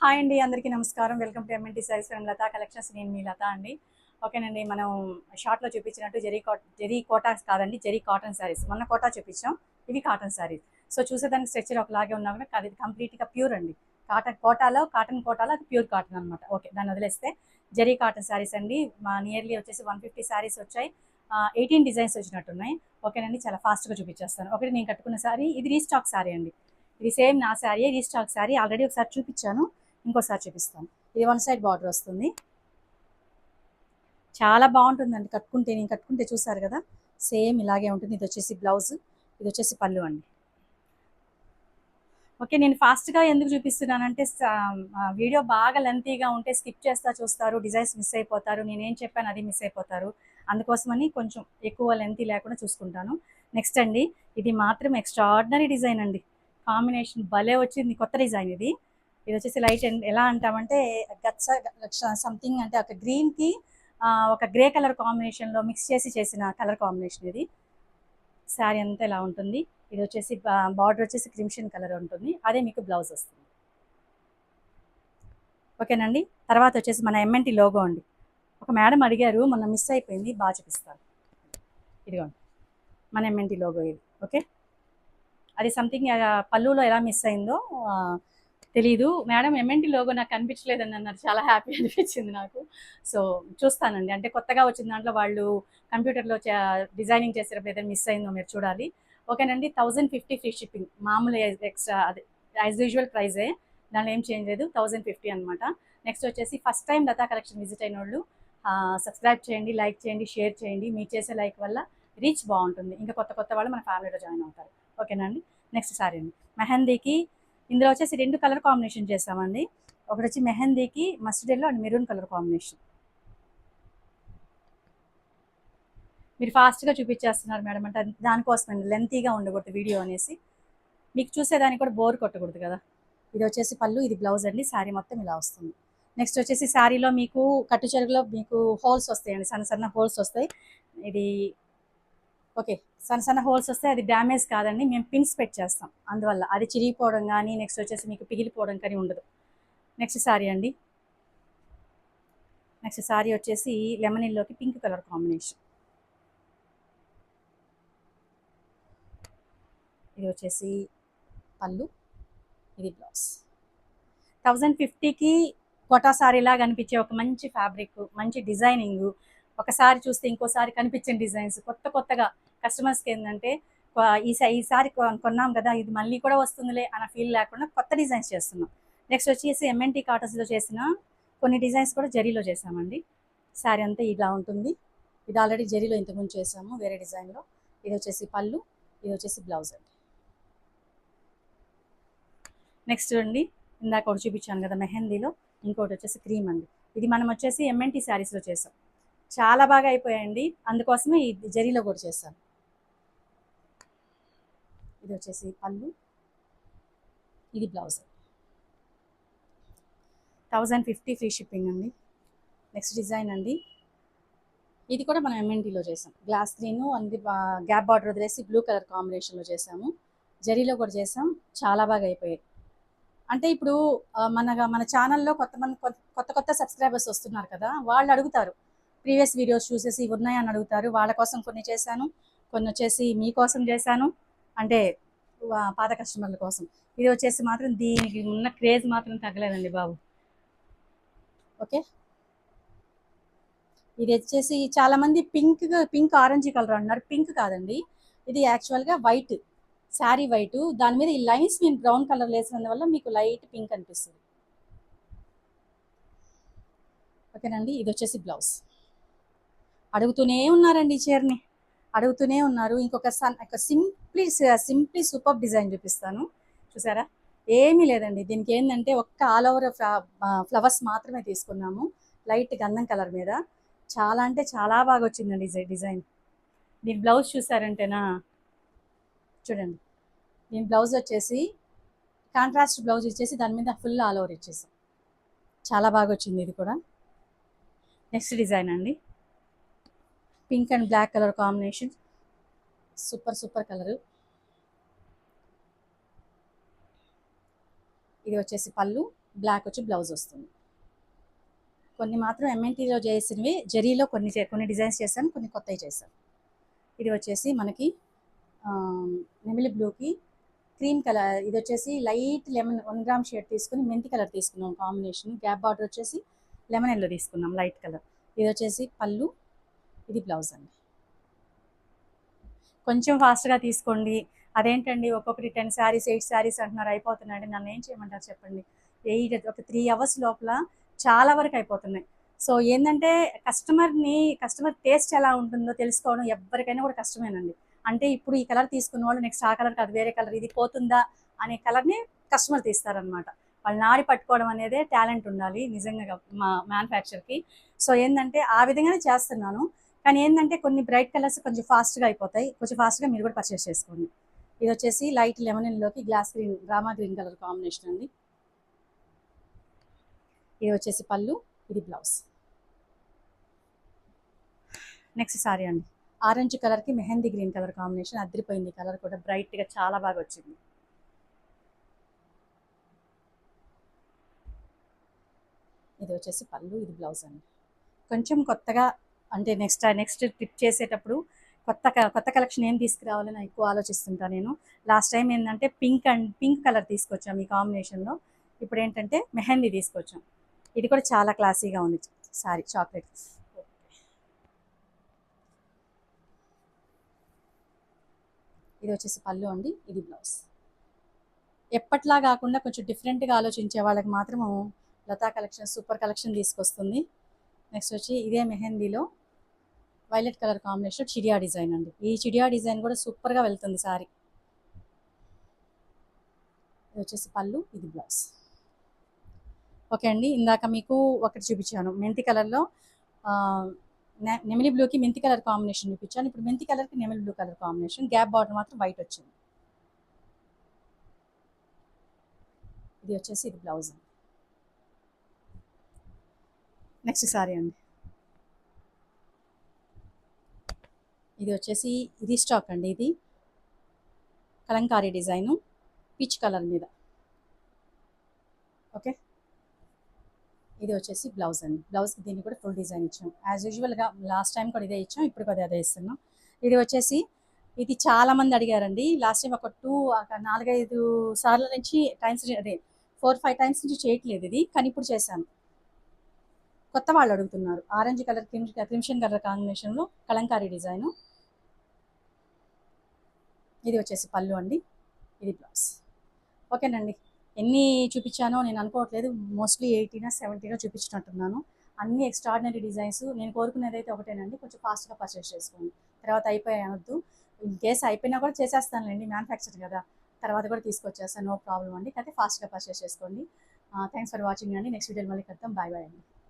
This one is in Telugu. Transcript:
హాయ్ అండి, అందరికీ నమస్కారం. Welcome to MNT sarees from Latha collections. నేను మీ లత అండి. ఓకేనండి, మనం షార్ట్లో చూపించినట్టు జెరీ కోటాస్ కాదండి, జెరీ కాటన్ శారీస్. మొన్న కోటా చూపించాం, ఇవి కాటన్ శారీస్. సో చూసేదానికి స్ట్రక్చర్ ఒకలాగే ఉన్నా కూడా అది కంప్లీట్గా ప్యూర్ అండి. కాటన్ కోటాలో అది ప్యూర్ కాటన్ అనమాట. ఓకే, దాన్ని వదిలేస్తే జెరీ కాటన్ శారీస్ అండి. మా నియర్లీ వచ్చేసి 150 శారీస్ వచ్చాయి. 18 డిజైన్స్ వచ్చినట్టున్నాయి. ఓకేనండి, చాలా ఫాస్ట్గా చూపించేస్తాను. ఒకటి నేను కట్టుకున్న శారీ, ఇది రీస్టాక్ శారీ అండి. ఇది సేమ్ నా శారీ, రీస్టాక్ శారీ. ఆల్రెడీ ఒకసారి చూపించాను, ఇంకోసారి చూపిస్తాను. ఇది 1 సైడ్ బార్డర్ వస్తుంది, చాలా బాగుంటుందండి కట్టుకుంటే. నేను కట్టుకుంటే చూసారు కదా, సేమ్ ఇలాగే ఉంటుంది. ఇది వచ్చేసి బ్లౌజ్, ఇది వచ్చేసి పళ్ళు అండి. ఓకే, నేను ఫాస్ట్గా ఎందుకు చూపిస్తున్నానంటే వీడియో బాగా లెంతీగా ఉంటే స్కిప్ చేస్తా చూస్తారు, డిజైన్స్ మిస్ అయిపోతారు, నేనేం చెప్పాను అది మిస్ అయిపోతారు. అందుకోసమని కొంచెం ఎక్కువ లెంతీ లేకుండా చూసుకుంటాను. నెక్స్ట్ అండి, ఇది మాత్రం ఎక్స్ట్రాడినరీ డిజైన్ అండి. కాంబినేషన్ భలే వచ్చింది, కొత్త డిజైన్ ఇది. ఇది వచ్చేసి లైట్ అండ్ ఎలా అంటామంటే గచ్చ సంథింగ్, అంటే ఒక గ్రీన్కి ఒక గ్రే కలర్ కాంబినేషన్లో మిక్స్ చేసి చేసిన కలర్ కాంబినేషన్ ఇది. శారీ అంతా ఇలా ఉంటుంది. ఇది వచ్చేసి బార్డర్ వచ్చేసి క్రిమ్షన్ కలర్ ఉంటుంది, అదే మీకు బ్లౌజ్ వస్తుంది. ఓకేనండి, తర్వాత వచ్చేసి మన ఎంఎన్టీ లోగో అండి. ఒక మేడం అడిగారు, మొన్న మిస్ అయిపోయింది, బాగా చూపిస్తాను. ఇదిగోండి మన ఎంఎన్టీ లోగో ఇది. ఓకే, అది సంథింగ్ పళ్ళులో ఎలా మిస్ అయిందో తెలీదు మేడం. ఎంఎన్టీ లోగో నాకు కనిపించలేదని అన్నారు, చాలా హ్యాపీ అనిపించింది నాకు. సో చూస్తానండి, అంటే కొత్తగా వచ్చిన దాంట్లో వాళ్ళు కంప్యూటర్లో డిజైనింగ్ చేసేటప్పుడు ఏదైనా మిస్ అయిందో మీరు చూడాలి. ఓకేనండి, 1050 ఫ్రీ షిప్పింగ్. మామూలు ఎక్స్ట్రా అదే యాజ్ యూజువల్ ప్రైజే, దానిలో ఏం చేంజ్ లేదు. 1050 అనమాట. నెక్స్ట్ వచ్చేసి first time Latha collection visit అయిన వాళ్ళు సబ్స్క్రైబ్ చేయండి, లైక్ చేయండి, షేర్ చేయండి. మీరు చేసే లైక్ వల్ల రీచ్ బాగుంటుంది, ఇంకా కొత్త కొత్త వాళ్ళు మన ఫ్యామిలీలో జాయిన్ అవుతారు. ఓకేనండి, నెక్స్ట్ సారీ అండి మెహందీకి. ఇందులో వచ్చేసి 2 కలర్ కాంబినేషన్ చేస్తామండి. ఒకటి వచ్చి మెహందీకి mustard yellow and maroon colour combination. మీరు ఫాస్ట్గా చూపించేస్తున్నారు మేడం అంటే దానికోసమండి, లెంతీగా ఉండకూడదు వీడియో అనేసి, మీకు చూసేదానికి కూడా బోర్ కొట్టకూడదు కదా. ఇది వచ్చేసి పళ్ళు, ఇది బ్లౌజ్ అండి. శారీ మొత్తం ఇలా వస్తుంది. నెక్స్ట్ వచ్చేసి శారీలో మీకు కట్టు చెరుగులో మీకు హోల్స్ వస్తాయండి, సన్న సన్న హోల్స్ వస్తాయి. ఇది ఓకే, సన్న సన్న హోల్స్ వస్తే అది డ్యామేజ్ కాదండి, మేము పిన్స్ పెట్ చేస్తాం, అందువల్ల అది చిరిగిపోవడం కానీ నెక్స్ట్ వచ్చేసి మీకు పిగిలిపోవడం కానీ ఉండదు. నెక్స్ట్ శారీ అండి. నెక్స్ట్ శారీ వచ్చేసి లెమన్ ఎల్లోకి పింక్ కలర్ కాంబినేషన్. ఇది వచ్చేసి పళ్ళు, ఇది బ్లౌజ్. 1050కి కోటా సారీ లాగా అనిపించే ఒక మంచి ఫ్యాబ్రిక్, మంచి డిజైనింగ్. ఒకసారి చూస్తే ఇంకోసారి కనిపించిన డిజైన్స్ కొత్త కొత్తగా కస్టమర్స్కి ఏంటంటే ఈసారి కొన్నాం కదా, ఇది మళ్ళీ కూడా వస్తుందిలే అన్న ఫీల్ లేకుండా కొత్త డిజైన్స్ చేస్తున్నాం. నెక్స్ట్ వచ్చేసి ఎంఎన్టీ కాటన్స్లో చేసిన కొన్ని డిజైన్స్ కూడా జరీలో చేసామండి. శారీ అంతా ఇలా ఉంటుంది. ఇది ఆల్రెడీ జరీలో ఇంతకుముందు చేసాము వేరే డిజైన్లో. ఇది వచ్చేసి పళ్ళు, ఇది వచ్చేసి బ్లౌజ్ అండి. నెక్స్ట్ అండి, ఇందాక ఒకటి చూపించాను కదా మెహందీలో, ఇంకోటి వచ్చేసి క్రీమ్ అండి. ఇది మనం వచ్చేసి ఎంఎన్టీ శారీస్లో చేసాం, చాలా బాగా అయిపోయాయండి, అందుకోసమే ఇది జరీలో కూడా చేశాను. ఇది వచ్చేసి పళ్ళు, ఇది బ్లౌజ్. 1050 ఫ్రీ షిప్పింగ్ అండి. నెక్స్ట్ డిజైన్ అండి, ఇది కూడా మనం ఎంఎన్టీలో చేసాం. గ్లాస్ స్క్రీను అంది గ్యాప్ బార్డర్ వదిలేసి బ్లూ కలర్ కాంబినేషన్లో చేసాము. జరీలో కూడా చేసాం, చాలా బాగా అయిపోయాయి. అంటే ఇప్పుడు మన ఛానల్లో కొత్త కొత్త సబ్స్క్రైబర్స్ వస్తున్నారు కదా, వాళ్ళు అడుగుతారు, ప్రీవియస్ వీడియోస్ చూసేసి ఇవి ఉన్నాయని అడుగుతారు. వాళ్ళ కోసం కొన్ని చేశాను, కొన్ని వచ్చేసి మీకోసం చేశాను, అంటే పాత కస్టమర్ల కోసం. ఇది వచ్చేసి మాత్రం దీనికి ఉన్న క్రేజ్ మాత్రం తగ్గలేదండి బాబు. ఓకే, ఇది వచ్చేసి చాలామంది పింక్ ఆరెంజ్ కలర్ అంటున్నారు, పింక్ కాదండి, ఇది యాక్చువల్గా వైట్ శారీ వైట్, దాని మీద ఈ లైన్స్ నేను బ్రౌన్ కలర్ వేసినందువల్ల మీకు లైట్ పింక్ అనిపిస్తుంది. ఓకేనండి, ఇది వచ్చేసి బ్లౌజ్. అడుగుతూనే ఉన్నారండి ఈ చీరని, అడుగుతూనే ఉన్నారు. ఇంకొక సింప్లీ సూపర్ డిజైన్ చూపిస్తాను, చూసారా. ఏమీ లేదండి, దీనికి ఏంటంటే ఒక్క ఆల్ ఓవర్ ఫ్లవర్స్ మాత్రమే తీసుకున్నాము, లైట్ గంధం కలర్ మీద. చాలా అంటే చాలా బాగా వచ్చిందండి డిజైన్. దీని బ్లౌజ్ చూసారంటేనా, చూడండి, దీని బ్లౌజ్ వచ్చేసి కాంట్రాస్ట్ బ్లౌజ్ ఇచ్చేసి దాని మీద ఫుల్ ఆల్ ఓవర్ ఇచ్చేసాం, చాలా బాగా వచ్చింది ఇది కూడా. నెక్స్ట్ డిజైన్ అండి, pink and black colour combination, super colour. ఇది వచ్చేసి పళ్ళు, బ్లాక్ వచ్చి బ్లౌజ్ వస్తుంది. కొన్ని మాత్రం ఎంఎన్టీలో చేసినవి, జరీలో కొన్ని డిజైన్స్ చేశాను, కొన్ని కొత్తవి చేశాను. ఇది వచ్చేసి మనకి నెమిలి బ్లూకి క్రీమ్ కలర్, ఇది వచ్చేసి లైట్ లెమన్ 1 గ్రామ్ షేడ్ తీసుకుని మెంతి కలర్ తీసుకున్నాం కాంబినేషన్. గ్యాప్ బార్డర్ వచ్చేసి లెమన్ ఎల్లో తీసుకున్నాం లైట్ కలర్. ఇది వచ్చేసి పళ్ళు, ఇది బ్లౌజ్ అండి. కొంచెం ఫాస్ట్గా తీసుకోండి. అదేంటండి ఒక్కొక్కటి 10 శారీస్ 8 శారీస్ అంటున్నారు, అయిపోతున్నాయండి. నన్ను ఏం చేయమంటారు చెప్పండి. ఒక 3 అవర్స్ లోపల చాలా వరకు అయిపోతున్నాయి. సో ఏంటంటే కస్టమర్ టేస్ట్ ఎలా ఉంటుందో తెలుసుకోవడం ఎవరికైనా కూడా కష్టమేనండి. అంటే ఇప్పుడు ఈ కలర్ తీసుకున్న వాళ్ళు నెక్స్ట్ ఆ కలర్ కాదు, వేరే కలర్, ఇది పోతుందా అనే కలర్ని కస్టమర్ తీస్తారనమాట. వాళ్ళు నాడి పట్టుకోవడం అనేదే టాలెంట్ ఉండాలి నిజంగా మా మ్యానుఫ్యాక్చర్కి. సో ఏంటంటే ఆ విధంగానే చేస్తున్నాను. కానీ ఏంటంటే కొన్ని బ్రైట్ కలర్స్ కొంచెం ఫాస్ట్గా అయిపోతాయి. కొంచెం ఫాస్ట్గా మీరు కూడా పర్చేస్ చేసుకోండి. ఇది వచ్చేసి లైట్ లెమన్ ఎల్లోకి glass green, Rama green colour combination అండి. ఇది వచ్చేసి పళ్ళు, ఇది బ్లౌజ్. నెక్స్ట్ సారీ అండి, ఆరెంజ్ కలర్కి మెహందీ గ్రీన్ కలర్ కాంబినేషన్. అదిరిపోయింది కలర్ కూడా, బ్రైట్గా చాలా బాగా వచ్చింది. ఇది వచ్చేసి పళ్ళు, ఇది బ్లౌజ్ అండి. కొంచెం కొత్తగా అంటే నెక్స్ట్ ట్రిప్ చేసేటప్పుడు కొత్త కలెక్షన్ ఏం తీసుకురావాలని ఎక్కువ ఆలోచిస్తుంటాను నేను. లాస్ట్ టైం ఏంటంటే పింక్ కలర్ తీసుకొచ్చాం ఈ కాంబినేషన్లో. ఇప్పుడు ఏంటంటే మెహందీ తీసుకొచ్చాం. ఇది కూడా చాలా క్లాసీగా ఉంది సారీ, చాక్లెట్. ఇది వచ్చేసి పళ్ళు అండి, ఇది బ్లౌజ్. ఎప్పట్లా కాకుండా కొంచెం డిఫరెంట్గా ఆలోచించే వాళ్ళకి మాత్రము లతా కలెక్షన్ సూపర్ కలెక్షన్ తీసుకొస్తుంది. నెక్స్ట్ వచ్చి ఇదే మెహందీలో వైలెట్ కలర్ కాంబినేషన్ చిడియా డిజైన్ అండి. ఈ చిడియా డిజైన్ కూడా సూపర్గా వెళ్తుంది సారీ. ఇది వచ్చేసి పళ్ళు, ఇది బ్లౌజ్. ఓకే అండి, ఇందాక మీకు ఒకటి చూపించాను మెంతి కలర్లో, నెమిలి బ్లూకి మెంతి కలర్ కాంబినేషన్ చూపించాను. ఇప్పుడు మెంతి కలర్కి నెమిలి blue colour combination. Gap border మాత్రం వైట్ వచ్చింది. ఇది వచ్చేసి ఇది బ్లౌజ్. నెక్స్ట్ సారీ అండి, ఇది వచ్చేసి ఇది స్టాక్ అండి. ఇది కలంకారీ డిజైను పీచ్ కలర్ మీద. ఓకే, ఇది వచ్చేసి బ్లౌజ్ అండి. బ్లౌజ్కి దీన్ని కూడా ఫుల్ డిజైన్ ఇచ్చాం. యాజ్ యూజువల్గా లాస్ట్ టైం కూడా ఇదే ఇచ్చాం, ఇప్పుడు కూడా అదే ఇస్తున్నాం. ఇది వచ్చేసి ఇది చాలామంది అడిగారండి. లాస్ట్ టైం ఒక 4-5 సార్ల నుంచి అదే 4-5 టైమ్స్ నుంచి చేయట్లేదు ఇది, కానీ ఇప్పుడు చేశాను. కొత్త వాళ్ళు అడుగుతున్నారు. ఆరెంజ్ కలర్ క్రిమ్షన్ కలర్ కాంబినేషన్లో కలంకారీ డిజైను. ఇది వచ్చేసి పళ్ళు అండి, ఇది బ్లౌజ్. ఓకేనండి, ఎన్ని చూపించానో నేను అనుకోవట్లేదు. మోస్ట్లీ 18-17 చూపించినట్టున్నాను. అన్ని ఎక్స్ట్రాడినరీ డిజైన్స్. నేను కోరుకునేది అయితే ఒకటేనండి, కొంచెం ఫాస్ట్గా పర్చేస్ చేసుకోండి. తర్వాత అయిపోయాయి అనొద్దు. ఇన్ కేస్ అయిపోయినా కూడా చేసేస్తానులేండి, మ్యానుఫ్యాక్చర్ కదా, తర్వాత కూడా తీసుకొచ్చేస్తాను, నో ప్రాబ్లం అండి. అయితే ఫాస్ట్గా పర్చేస్ చేసుకోండి. థ్యాంక్స్ ఫర్ వాచింగ్ అండి. నెక్స్ట్ వీడియోలో మళ్ళీ కలుద్దాం. బాయ్ బాయ్ అండి.